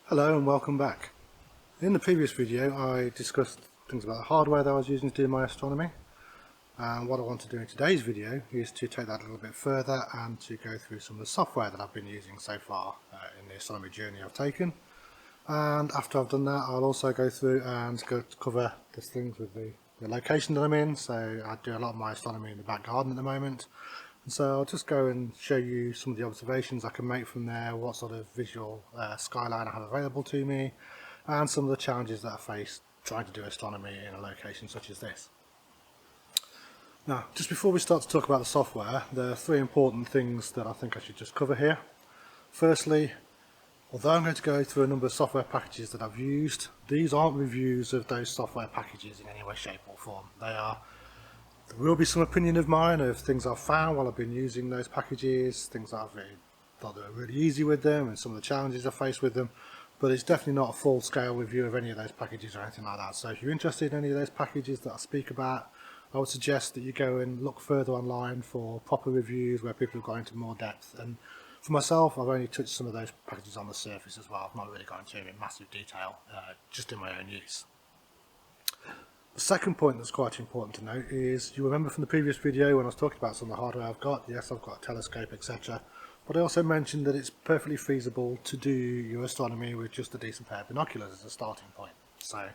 Hello and welcome back. In the previous video I discussed things about the hardware that I was using to do my astronomy, and what I want to do in today's video is to take that a little bit further and to go through some of the software that I've been using so far in the astronomy journey I've taken. And after I've done that, I'll also go through and cover the things with the location that I'm in. So I do a lot of my astronomy in the back garden at the moment. And so I'll just go and show you some of the observations I can make from there, what sort of visual skyline I have available to me, and some of the challenges that I face trying to do astronomy in a location such as this. Now, just before we start to talk about the software, there are three important things that I think I should just cover here. Firstly, although I'm going to go through a number of software packages that I've used, these aren't reviews of those software packages in any way, shape or form. There will be some opinion of mine of things I've found while I've been using those packages, things that I've thought that are really easy with them and some of the challenges I've faced with them, but it's definitely not a full-scale review of any of those packages or anything like that. So if you're interested in any of those packages that I speak about, I would suggest that you go and look further online for proper reviews where people have gone into more depth. And for myself, I've only touched some of those packages on the surface as well. I've not really gone into them in massive detail, just in my own use. The second point that's quite important to note is, you remember from the previous video when I was talking about some of the hardware I've got, yes, I've got a telescope, etc. But I also mentioned that it's perfectly feasible to do your astronomy with just a decent pair of binoculars as a starting point. So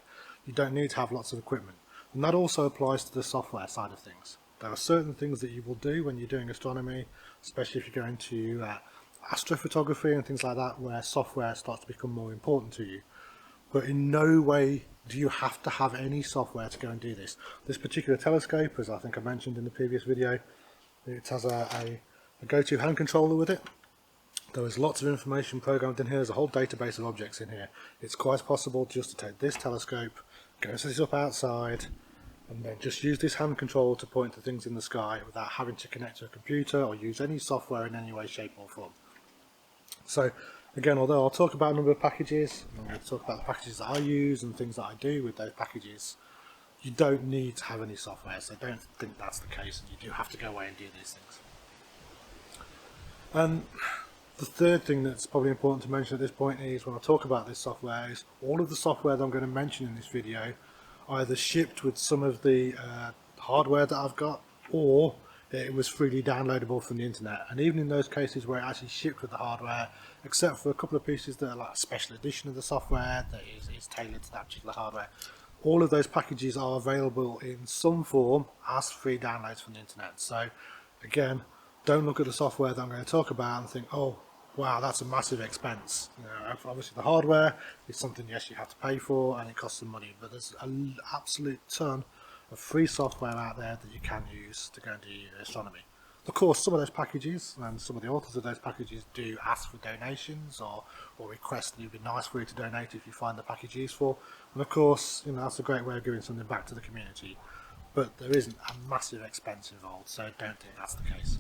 you don't need to have lots of equipment. And that also applies to the software side of things. There are certain things that you will do when you're doing astronomy, especially if you're going to astrophotography and things like that, where software starts to become more important to you. But in no way do you have to have any software to go and do this. This particular telescope, as I think I mentioned in the previous video, it has a go-to hand controller with it. There is lots of information programmed in here. There's a whole database of objects in here. It's quite possible just to take this telescope, go and set it up outside, and then just use this hand controller to point to things in the sky without having to connect to a computer or use any software in any way, shape or form. So again, although I'll talk about a number of packages, I'm going to talk about the packages that I use and things that I do with those packages, you don't need to have any software, so don't think that's the case and you do have to go away and do these things. And the third thing that's probably important to mention at this point is, when I talk about this software, is all of the software that I'm going to mention in this video either shipped with some of the hardware that I've got, or it was freely downloadable from the internet. And even in those cases where it actually shipped with the hardware, except for a couple of pieces that are like a special edition of the software that is tailored to that particular hardware, all of those packages are available in some form as free downloads from the internet. So again, don't look at the software that I'm going to talk about and think, oh wow, that's a massive expense. You know, obviously the hardware is something, yes, you have to pay for and it costs some money, but there's an absolute ton of free software out there that you can use to go and do your astronomy. Of course, some of those packages and some of the authors of those packages do ask for donations or request that it would be nice for you to donate if you find the package useful. And of course, you know, that's a great way of giving something back to the community. But there isn't a massive expense involved, so don't think that's the case.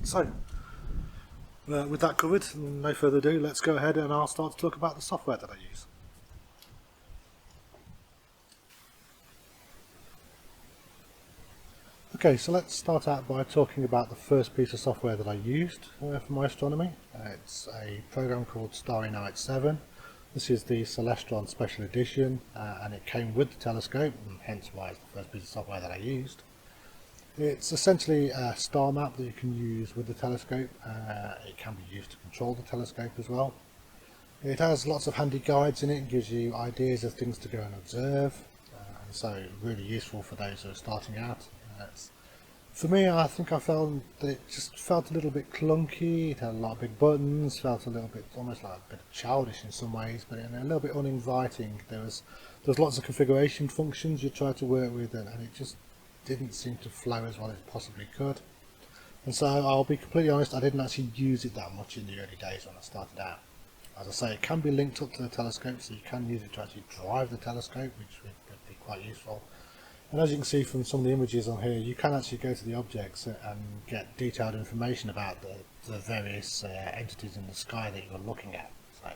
So, with that covered, no further ado, let's go ahead and I'll start to talk about the software that I use. Okay, so let's start out by talking about the first piece of software that I used for my astronomy. It's a program called Starry Night 7. This is the Celestron Special Edition, and it came with the telescope, and hence why it's the first piece of software that I used. It's essentially a star map that you can use with the telescope. It can be used to control the telescope as well. It has lots of handy guides in it, and gives you ideas of things to go and observe, and so really useful for those who are starting out. For me, I think I found that it just felt a little bit clunky. It had a lot of big buttons, felt a little bit, almost like a bit childish in some ways, but a little bit uninviting. There was lots of configuration functions you tried to work with, and it just didn't seem to flow as well as it possibly could. And so I'll be completely honest, I didn't actually use it that much in the early days when I started out. As I say, it can be linked up to the telescope, so you can use it to actually drive the telescope, which would be quite useful. And as you can see from some of the images on here, you can actually go to the objects and get detailed information about the various entities in the sky that you're looking at. So,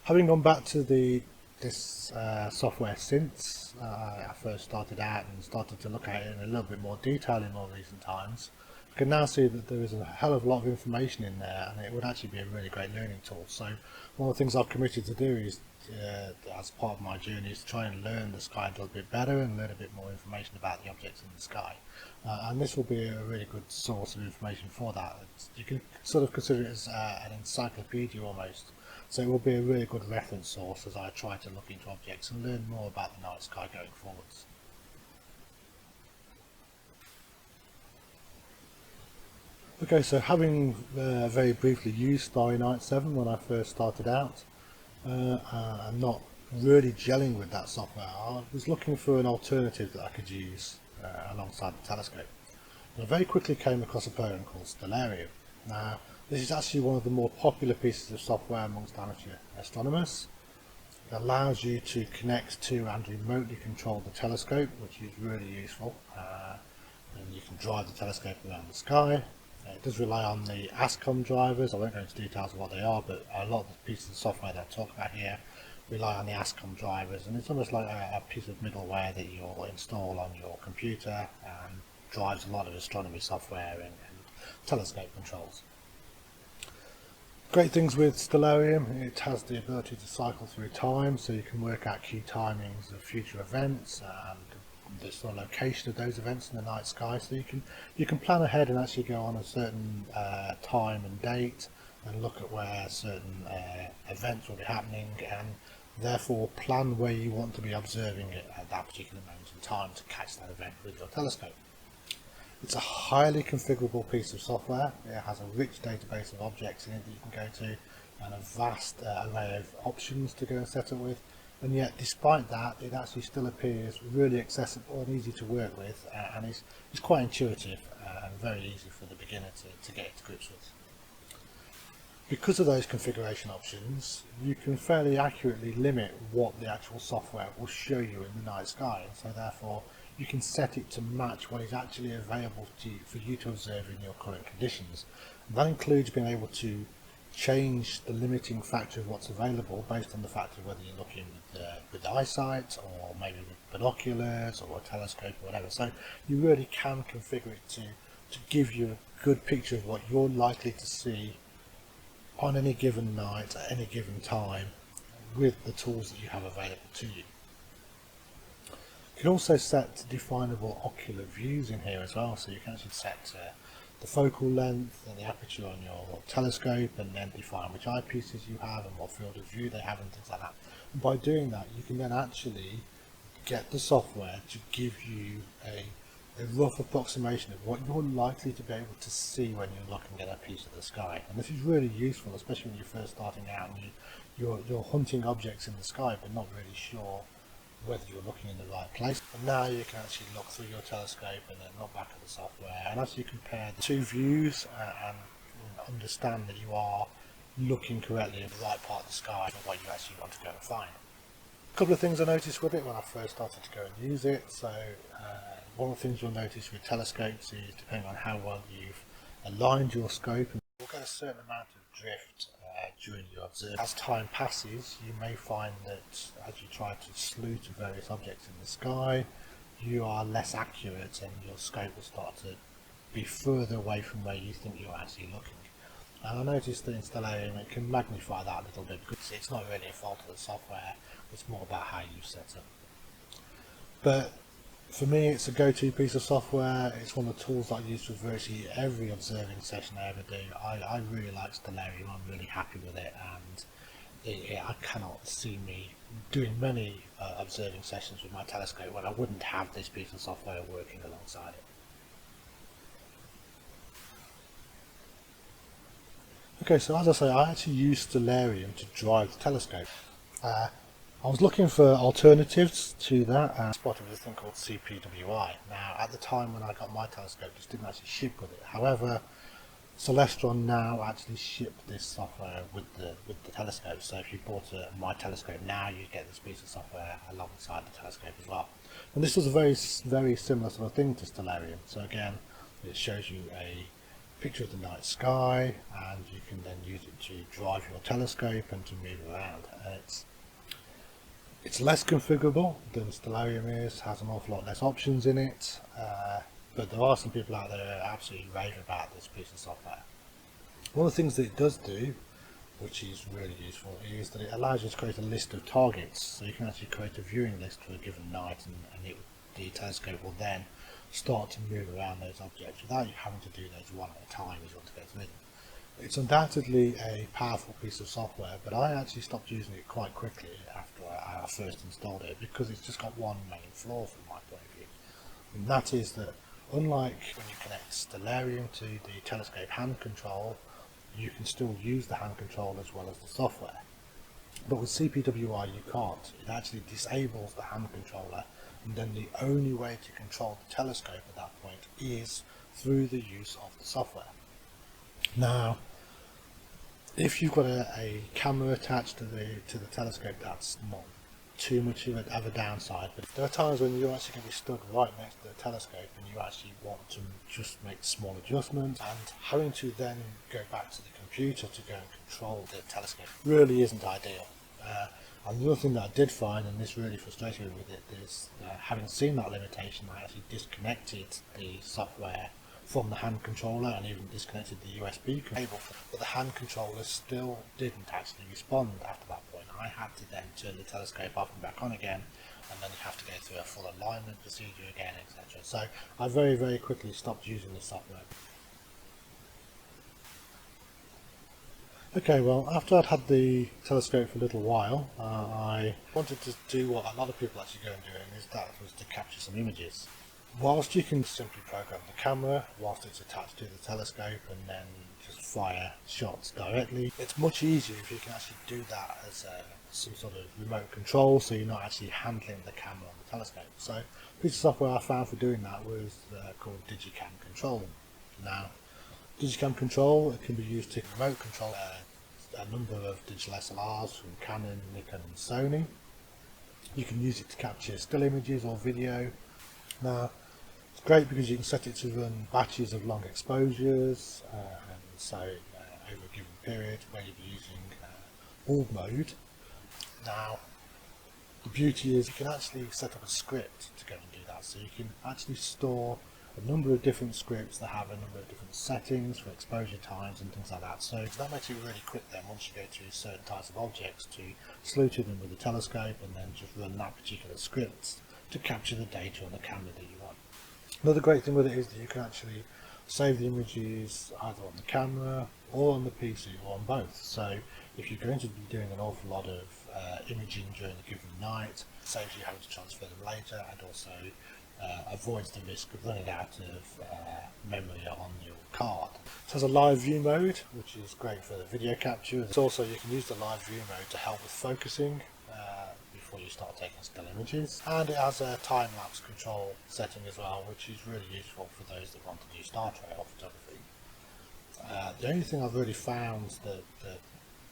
having gone back to this software since I first started out and started to look at it in a little bit more detail in more recent times, I can now see that there is a hell of a lot of information in there, and it would actually be a really great learning tool. So one of the things I've committed to do is, as part of my journey, is to try and learn the sky a little bit better and learn a bit more information about the objects in the sky. And this will be a really good source of information for that. You can sort of consider it as an encyclopedia almost. So it will be a really good reference source as I try to look into objects and learn more about the night sky going forwards. Okay, so having very briefly used Starry Night 7 when I first started out, and not really gelling with that software, I was looking for an alternative that I could use alongside the telescope. And I very quickly came across a program called Stellarium. Now, this is actually one of the more popular pieces of software amongst amateur astronomers. It allows you to connect to and remotely control the telescope, which is really useful. And you can drive the telescope around the sky. It does rely on the ASCOM drivers. I won't go into details of what they are, but a lot of the pieces of software that I talk about here rely on the ASCOM drivers, and it's almost like a piece of middleware that you'll install on your computer and drives a lot of astronomy software and telescope controls. Great things with Stellarium, it has the ability to cycle through time, so you can work out key timings of future events and the sort of location of those events in the night sky, so you can plan ahead and actually go on a certain time and date and look at where certain events will be happening, and therefore plan where you want to be observing it at that particular moment in time to catch that event with your telescope. It's a highly configurable piece of software. It has a rich database of objects in it that you can go to and a vast array of options to go and set it with. And yet, despite that, it actually still appears really accessible and easy to work with, and it's quite intuitive and very easy for the beginner to get to grips with. Because of those configuration options, you can fairly accurately limit what the actual software will show you in the night sky, and so therefore you can set it to match what is actually available to you, for you to observe in your current conditions. And that includes being able to change the limiting factor of what's available based on the fact of whether you're looking with eyesight or maybe with binoculars or a telescope or whatever. So you really can configure it to give you a good picture of what you're likely to see on any given night at any given time with the tools that you have available to you. You can also set definable ocular views in here as well, so you can actually set the focal length and the aperture on your telescope, and then define which eyepieces you have and what field of view they have and things like that. And by doing that, you can then actually get the software to give you a rough approximation of what you're likely to be able to see when you're looking at a piece of the sky. And this is really useful, especially when you're first starting out and you're hunting objects in the sky but not really sure whether you're looking in the right place. And now you can actually look through your telescope and then look back at the software and actually compare the two views and understand that you are looking correctly at the right part of the sky for what you actually want to go and find. A couple of things I noticed with it when I first started to go and use it. So one of the things you'll notice with telescopes is, depending on how well you've aligned your scope, you'll get a certain amount of drift during your observation. As time passes, you may find that as you try to slew to various objects in the sky, you are less accurate and your scope will start to be further away from where you think you're actually looking. And I noticed that in Stellarium it can magnify that a little bit, because it's not really a fault of the software, it's more about how you set it. But for me, it's a go-to piece of software. It's one of the tools that I use for virtually every observing session I ever do. I really like Stellarium, I'm really happy with it, and I cannot see me doing many observing sessions with my telescope when I wouldn't have this piece of software working alongside it. Okay, so as I say, I actually use Stellarium to drive the telescope. I was looking for alternatives to that and spotted a thing called CPWI. Now, at the time when I got my telescope, this didn't actually ship with it. However, Celestron now actually ship this software with the telescope. So if you bought my telescope now, you get this piece of software alongside the telescope as well. And this was a very similar sort of thing to Stellarium. So again, it shows you a picture of the night sky, and you can then use it to drive your telescope and to move around. And it's less configurable than Stellarium is, has an awful lot less options in it, but there are some people out there who absolutely rave about this piece of software. One of the things that it does do, which is really useful, is that it allows you to create a list of targets. So you can actually create a viewing list for a given night, and the telescope will then start to move around those objects without you having to do those one at a time as you want to go through them. It's undoubtedly a powerful piece of software, but I actually stopped using it quite quickly after I first installed it, because it's just got one main flaw from my point of view, and that is that unlike when you connect Stellarium to the telescope hand control, you can still use the hand control as well as the software. But with CPWI you can't. It actually disables the hand controller, and then the only way to control the telescope at that point is through the use of the software. Now, if you've got a camera attached to the telescope, that's not too much of a downside, but there are times when you're actually going to be stood right next to the telescope and you actually want to just make small adjustments, and having to then go back to the computer to go and control the telescope really isn't ideal. And the other thing that I did find, and this really frustrated me with it, is having seen that limitation, I actually disconnected the software from the hand controller and even disconnected the USB cable, but the hand controller still didn't actually respond after that point. I had to then turn the telescope off and back on again, and then you have to go through a full alignment procedure again, etc. So I very quickly stopped using the software. Okay, well, after I'd had the telescope for a little while, I wanted to do what a lot of people actually go and do, and that was to capture some images. Whilst you can simply program the camera whilst it's attached to the telescope and then just fire shots directly, it's much easier if you can actually do that as some sort of remote control, so you're not actually handling the camera on the telescope. So a piece of software I found for doing that was called DigiCamControl. Now, DigiCamControl can be used to remote control a number of digital SLRs from Canon, Nikon and Sony. You can use it to capture still images or video. Now, it's great because you can set it to run batches of long exposures, and so over a given period where you'll be using bulb mode. Now, the beauty is you can actually set up a script to go and do that, so you can actually store a number of different scripts that have a number of different settings for exposure times and things like that. So that makes it really quick then, once you go through certain types of objects, to sleuth them with the telescope and then just run that particular script to capture the data on the camera that you want. Another great thing with it is that you can actually save the images either on the camera or on the PC or on both. So if you're going to be doing an awful lot of imaging during a given night, it saves you having to transfer them later, and also avoids the risk of running out of memory on your card. It has a live view mode, which is great for the video capture. It's also, you can use the live view mode to help with focusing before you start taking still images, and it has a time-lapse control setting as well, which is really useful for those that want to do starry photography. The only thing I've really found that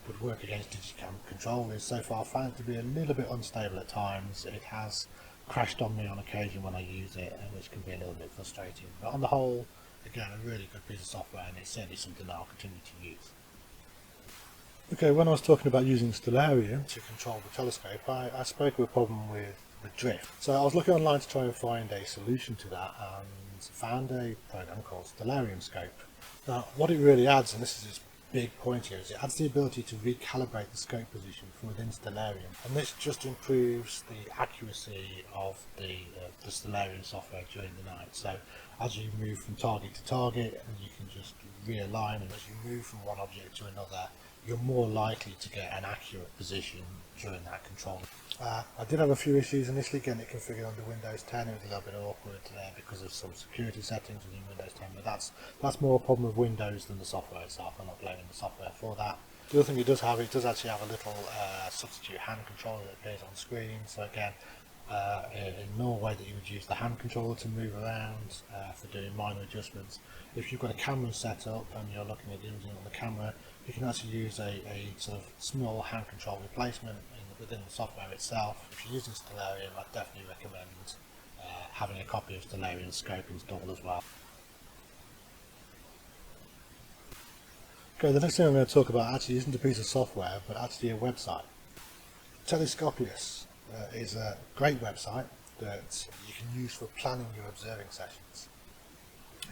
would work against DigiCamControl is, so far, I found it to be a little bit unstable at times. It has crashed on me on occasion when I use it, which can be a little bit frustrating. But on the whole, again, a really good piece of software, and it's certainly something that I'll continue to use. Okay, when I was talking about using Stellarium to control the telescope, I spoke of a problem with drift. So I was looking online to try and find a solution to that, and found a program called StellariumScope. Now, what it really adds, and this is its big point here, is it adds the ability to recalibrate the scope position from within Stellarium, and this just improves the accuracy of the Stellarium software during the night. So as you move from target to target, and you can just realign, and as you move from one object to another, you're more likely to get an accurate position during that control. I did have a few issues initially getting it configured under Windows 10. It was a little bit awkward because of some security settings within Windows 10, but that's more a problem of Windows than the software itself. I'm not blaming the software for that. The other thing it does actually have a little substitute hand controller that appears on screen. So again, in no way that you would use the hand controller to move around for doing minor adjustments. If you've got a camera set up and you're looking at the imaging on the camera, you can actually use a sort of small hand control replacement within the software itself. If you're using Stellarium, I'd definitely recommend having a copy of StellariumScope installed as well. Okay, the next thing I'm going to talk about actually isn't a piece of software, but actually a website. Telescopius is a great website that you can use for planning your observing sessions.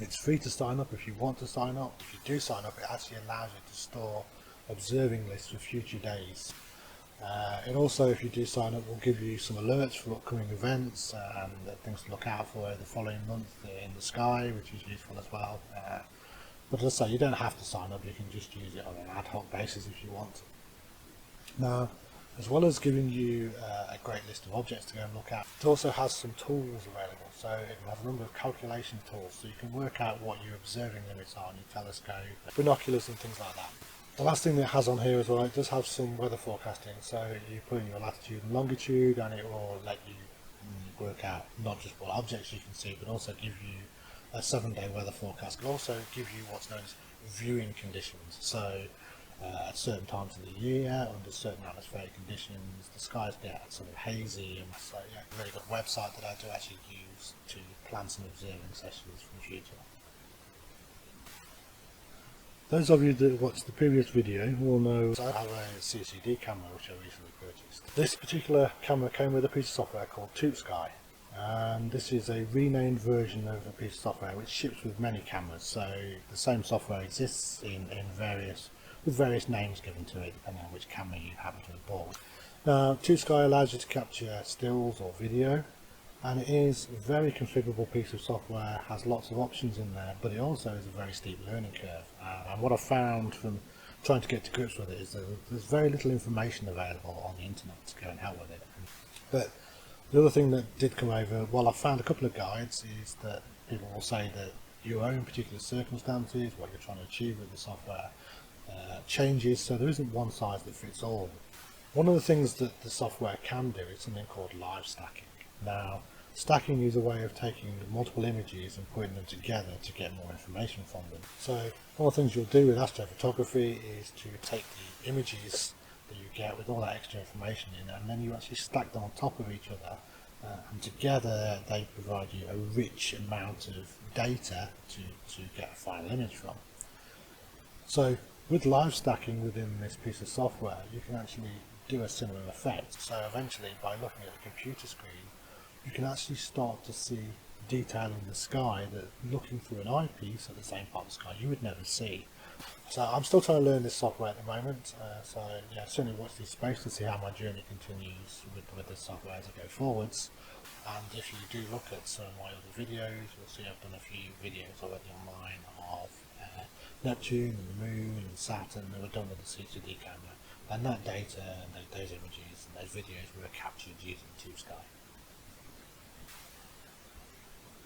It's free to sign up if you want to sign up. If you do sign up, it actually allows you to store observing lists for future days. It also, if you do sign up, will give you some alerts for upcoming events and things to look out for the following month in the sky, which is useful as well. But as I say, you don't have to sign up, you can just use it on an ad hoc basis if you want. Now, as well as giving you a great list of objects to go and look at, it also has some tools available. So it will have a number of calculation tools, so you can work out what your observing limits are on your telescope, binoculars and things like that. The last thing that it has on here as well, it does have some weather forecasting, so you put in your latitude and longitude and it will let you work out not just what objects you can see, but also give you a 7-day weather forecast. It will also give you what's known as viewing conditions, so at certain times of the year, under certain atmospheric conditions, the skies get sort of hazy, and so yeah, a really good website that I do actually use to plan some observing sessions for the future. Those of you that watched the previous video will know I have a CCD camera which I recently purchased. This particular camera came with a piece of software called ToupSky, and this is a renamed version of a piece of software which ships with many cameras, so the same software exists with various names given to it depending on which camera you happen to have bought. Now, ToupSky allows you to capture stills or video, and it is a very configurable piece of software, has lots of options in there, but it also is a very steep learning curve. And what I've found from trying to get to grips with it is that there's very little information available on the internet to go and help with it. But the other thing that did come over, while I've found a couple of guides, is that people will say that your own particular circumstances, what you're trying to achieve with the software, changes, so there isn't one size that fits all. One of the things that the software can do is something called live stacking. Now, stacking is a way of taking multiple images and putting them together to get more information from them. So one of the things you'll do with astrophotography is to take the images that you get with all that extra information in, and then you actually stack them on top of each other, and together they provide you a rich amount of data to get a final image from. So with live stacking within this piece of software, you can actually do a similar effect. So eventually, by looking at the computer screen, you can actually start to see detail in the sky that, looking through an eyepiece at the same part of the sky, you would never see. So I'm still trying to learn this software at the moment, so yeah, certainly watch this space to see how my journey continues with this software as I go forwards. And if you do look at some of my other videos, you'll see I've done a few videos already online of Neptune and the Moon and Saturn that were done with the CCD camera, and that data and those images and those videos were captured using ToupSky.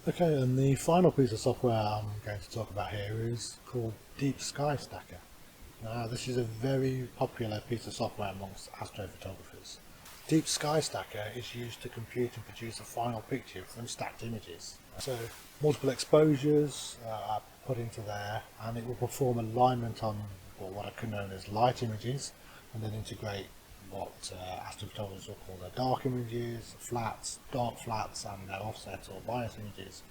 Okay, and the final piece of software I'm going to talk about here is called DeepSkyStacker. Now, this is a very popular piece of software amongst astrophotographers. DeepSkyStacker is used to compute and produce a final picture from stacked images. So multiple exposures are put into there, and it will perform alignment on what are known as light images, and then integrate what astrophotographers will call their dark images, flats, dark flats, and their offset or bias images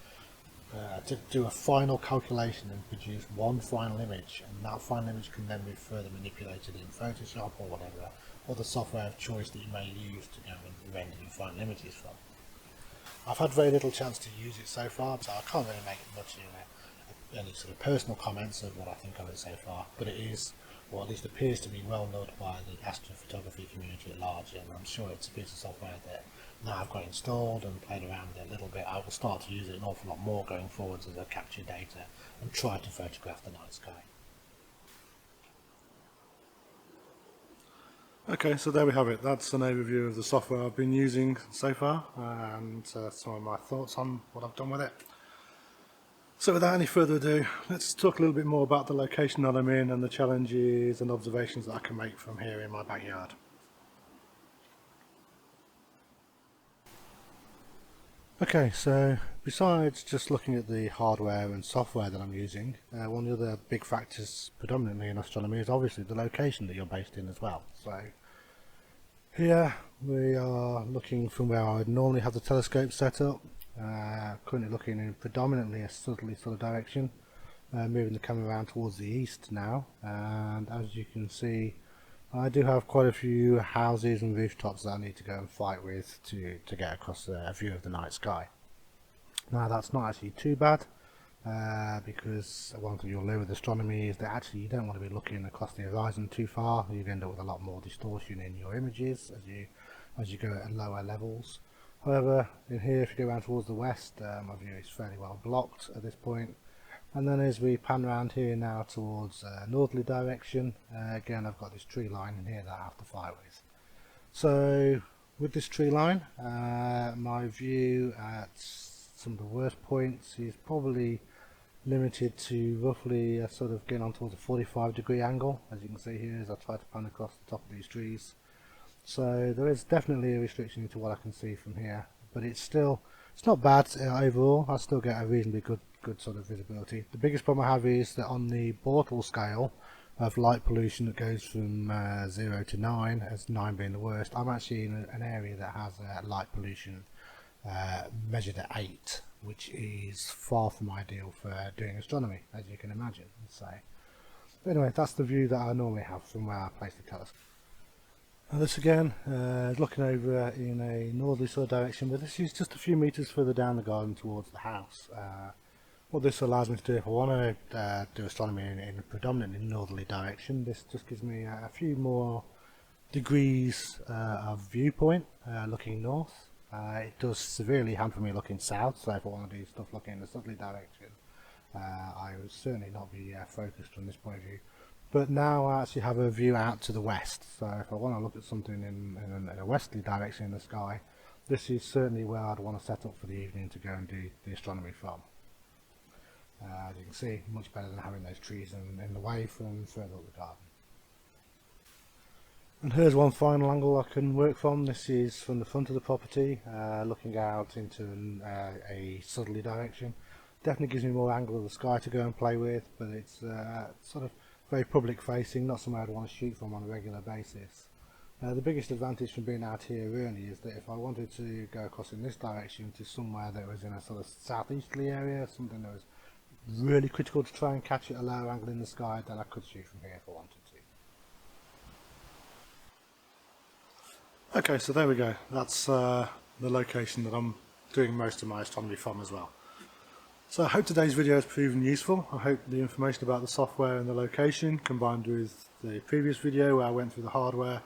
to do a final calculation and produce one final image, and that final image can then be further manipulated in Photoshop or whatever other software of choice that you may use to go and render your final images from. I've had very little chance to use it so far, so I can't really make much any sort of personal comments of what I think of it so far, but it is, or at least appears to be, well known by the astrophotography community at large, and I'm sure it's a piece of software that now I've got installed and played around with it a little bit, I will start to use it an awful lot more going forwards as I capture data and try to photograph the night sky. Okay, so there we have it. That's an overview of the software I've been using so far, and some of my thoughts on what I've done with it. So without any further ado, let's talk a little bit more about the location that I'm in and the challenges and observations that I can make from here in my backyard. Okay, so besides just looking at the hardware and software that I'm using, one of the other big factors predominantly in astronomy is obviously the location that you're based in as well. So here we are looking from where I would normally have the telescope set up, currently looking in predominantly a southerly sort of direction, moving the camera around towards the east now, and as you can see I do have quite a few houses and rooftops that I need to go and fight with to get across a view of the night sky. Now that's not actually too bad. because one thing you'll learn with astronomy is that actually you don't want to be looking across the horizon too far. You end up with a lot more distortion in your images as you go at lower levels. However, in here, if you go around towards the west, my view is fairly well blocked at this point. And then as we pan around here now towards northerly direction, again I've got this tree line in here that I have to fly with. So with this tree line, my view at some of the worst points is probably limited to roughly sort of getting on towards a 45-degree angle, as you can see here as I try to pan across the top of these trees. So there is definitely a restriction into what I can see from here, but it's not bad overall. I still get a reasonably good sort of visibility. The biggest problem I have is that on the Bortle scale of light pollution that goes from 0 to 9, as 9 being the worst, I'm actually in an area that has light pollution measured at 8, which is far from ideal for doing astronomy, as you can imagine. So, but anyway, that's the view that I normally have from where I place the telescope. Now this again is looking over in a northerly sort of direction, but this is just a few meters further down the garden towards the house. What this allows me to do, if I want to do astronomy in a predominantly northerly direction, this just gives me a few more degrees of viewpoint looking north. It does severely hamper me looking south, so if I want to do stuff looking in a southerly direction, I would certainly not be focused from this point of view. But now I actually have a view out to the west, so if I want to look at something in a westerly direction in the sky, this is certainly where I'd want to set up for the evening to go and do the astronomy from. As you can see, much better than having those trees in the way from further up the garden. And here's one final angle I can work from. This is from the front of the property, looking out into a southerly direction. Definitely gives me more angle of the sky to go and play with, but it's sort of very public facing, not somewhere I'd want to shoot from on a regular basis. The biggest advantage from being out here really is that if I wanted to go across in this direction to somewhere that was in a sort of southeasterly area, something that was really critical to try and catch at a lower angle in the sky, then I could shoot from here if I wanted to. Okay, so there we go. That's the location that I'm doing most of my astronomy from as well. So I hope today's video has proven useful. I hope the information about the software and the location, combined with the previous video where I went through the hardware,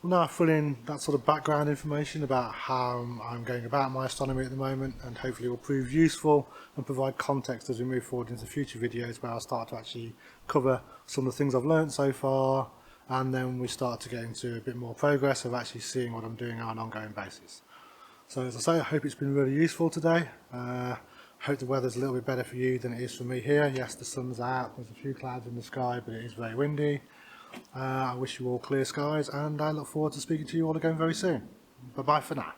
will now fill in that sort of background information about how I'm going about my astronomy at the moment, and hopefully will prove useful and provide context as we move forward into future videos where I'll start to actually cover some of the things I've learned so far, and then we start to get into a bit more progress of actually seeing what I'm doing on an ongoing basis. So as I say, I hope it's been really useful today. Hope the weather's a little bit better for you than it is for me here. Yes, the sun's out, there's a few clouds in the sky, but it is very windy. I wish you all clear skies, and I look forward to speaking to you all again very soon. Bye bye for now.